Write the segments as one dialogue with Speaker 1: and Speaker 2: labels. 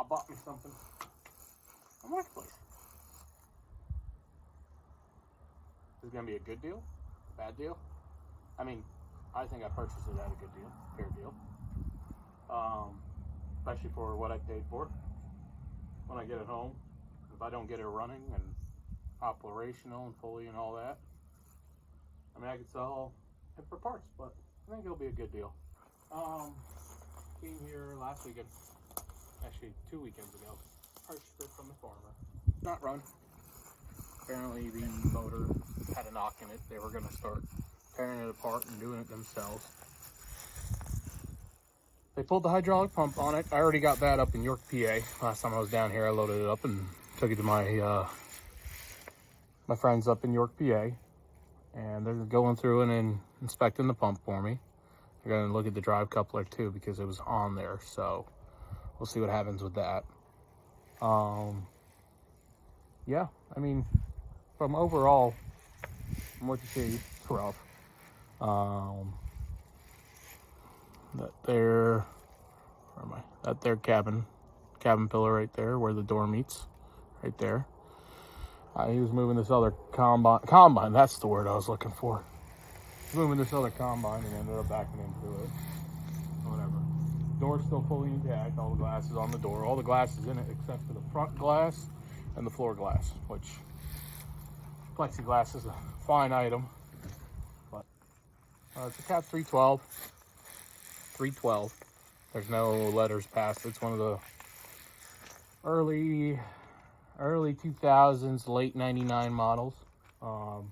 Speaker 1: I bought me something on Marketplace. Is it going to be a good deal? A bad deal? I mean, I think I purchased it at a good deal, fair deal. Especially for what I paid for. When I get it home, if I don't get it running and operational and fully and all that, I mean, I could sell it for parts, but I think it'll be a good deal. Came here last weekend, actually 2 weekends ago. Purchased it from the farmer. Not run. Apparently the motor had a knock in it. They were going to start tearing it apart and doing it themselves. They pulled the hydraulic pump on it. I already got that up in York, PA. Last time I was down here, I loaded it up and took it to my my friends up in York, PA. And they're going through and inspecting the pump for me. They're going to look at the drive coupler too because it was on there. So we'll see what happens with that. Yeah, I mean, from overall, from what you see, it's rough. That there, where am I? That there cabin pillar right there where the door meets, right there. He was moving this other combine, that's the word I was looking for. He was moving this other combine and ended up backing into it. Whatever. Door's still fully intact, all the glass is on the door. All the glass is in it except for the front glass and the floor glass, which plexiglass is a fine item. But it's a Cat 312. 312. There's no letters past it. It's one of the early 2000s, late 99 models. I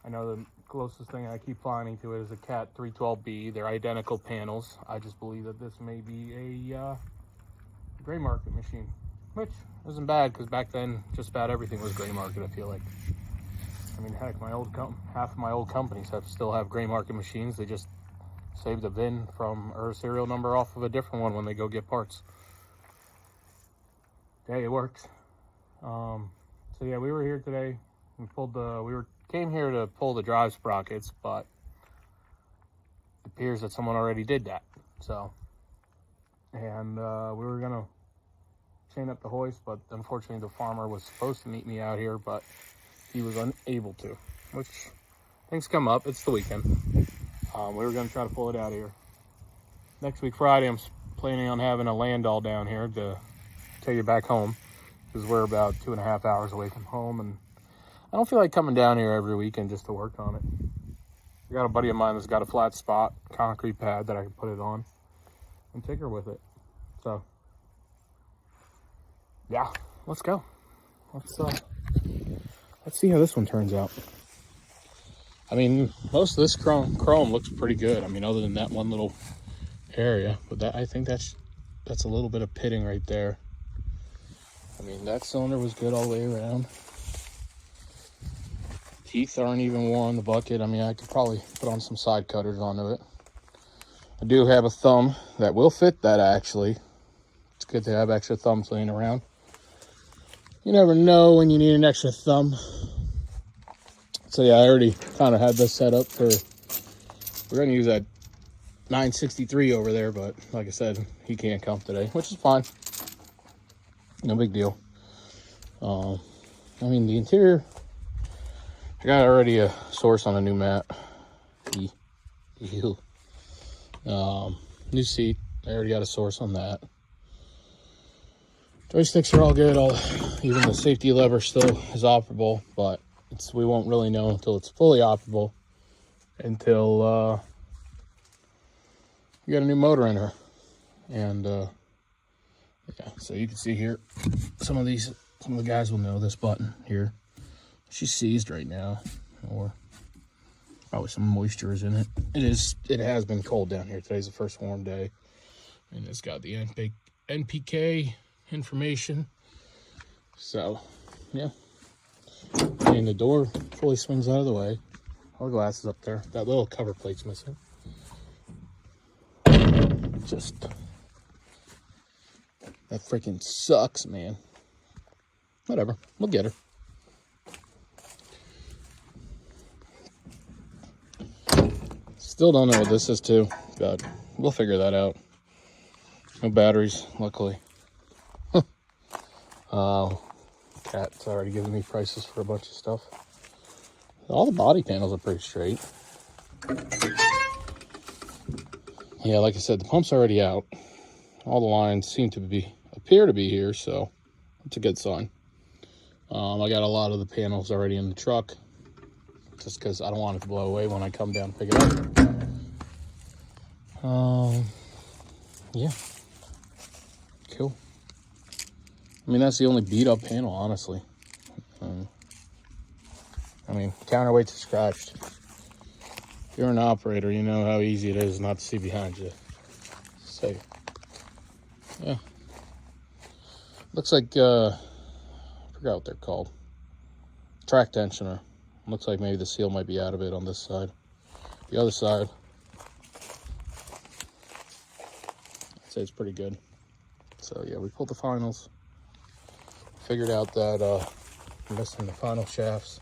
Speaker 1: know the closest thing I keep finding to it is a Cat 312B. They're identical panels. I just believe that this may be a gray market machine, which isn't bad because back then just about everything was gray market, I feel like. I mean, heck, half of my old companies still have gray market machines. They just save the VIN or a serial number off of a different one when they go get parts. Hey, it works. So yeah, we were here today. We came here to pull the drive sprockets, but it appears that someone already did that. So, and we were gonna chain up the hoist, but unfortunately the farmer was supposed to meet me out here, but he was unable to, which things come up. It's the weekend. We were going to try to pull it out here. Next week, Friday, I'm planning on having a Landoll down here to take it back home because we're about 2.5 hours away from home, and I don't feel like coming down here every weekend just to work on it. I got a buddy of mine that's got a flat spot concrete pad that I can put it on and take her with it. So, yeah, let's go. Let's see how this one turns out. I mean, most of this chrome looks pretty good. I mean, other than that one little area, but I think that's a little bit of pitting right there. I mean, that cylinder was good all the way around. Teeth aren't even worn, the bucket. I mean, I could probably put on some side cutters onto it. I do have a thumb that will fit that, actually. It's good to have extra thumbs laying around. You never know when you need an extra thumb. So yeah, I already kind of had this set up for, we're going to use that 963 over there, but like I said, he can't come today, which is fine. No big deal. I mean, the interior, I got already a source on a new mat. New seat, I already got a source on that. Joysticks are all good. Even the safety lever still is operable, but we won't really know until it's fully operable, until you got a new motor in her. And yeah, so you can see here, some of the guys will know this button here. She's seized right now, or probably some moisture is in it. It has been cold down here. Today's the first warm day, and it's got the NPK information. So yeah, and the door fully swings out of the way. All the glass is up there. That little cover plate's missing. Just, that freaking sucks, man. Whatever, we'll get her. Still don't know what this is too, but we'll figure that out. No batteries, luckily. Cat's already given me prices for a bunch of stuff. All the body panels are pretty straight. Yeah, like I said, the pump's already out. All the lines seem to appear to be here, so it's a good sign. I got a lot of the panels already in the truck, just because I don't want it to blow away when I come down to pick it up. Yeah, cool. I mean, that's the only beat up panel, honestly. I mean, counterweights are scratched. If you're an operator, you know how easy it is not to see behind you. So, yeah. Looks like, I forgot what they're called. Track tensioner. Looks like maybe the seal might be out of it on this side. The other side, I'd say it's pretty good. So yeah, we pulled the finals. Figured out that I'm missing the final shafts.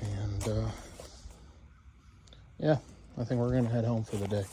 Speaker 1: And yeah, I think we're gonna head home for the day.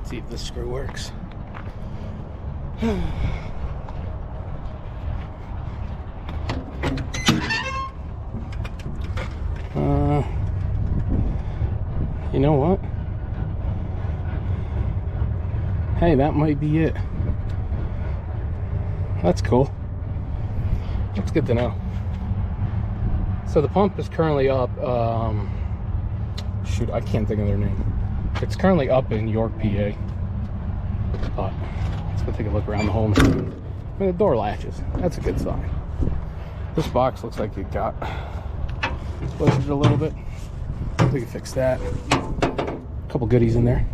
Speaker 1: See if this screw works. You know what? Hey, that might be it. That's cool. That's good to know. So the pump is currently up. Shoot, I can't think of their name. It's currently up in York, PA. But let's go take a look around the whole machine. I mean, the door latches. That's a good sign. This box looks like it got twisted a little bit. We can fix that. A couple goodies in there.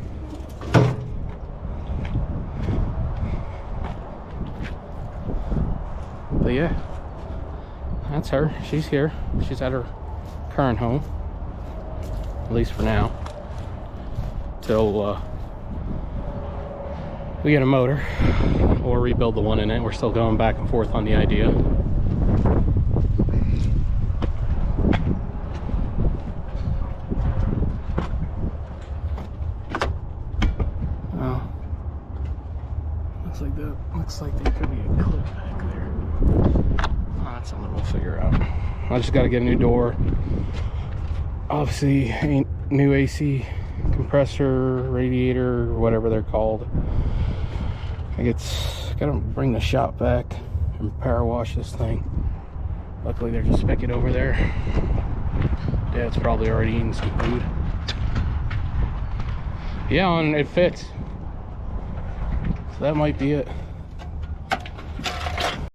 Speaker 1: But yeah, that's her. She's here. She's at her current home, at least for now, till we get a motor or rebuild the one in it. We're still going back and forth on the idea. Looks like there could be a clip back there. Oh, that's something we'll figure out. I just got to get a new door. Obviously, a new AC compressor, radiator, whatever they're called. I got to bring the shop back and power wash this thing. Luckily, there's a spigot over there. Dad's probably already eating some food. Yeah, and it fits. So that might be it.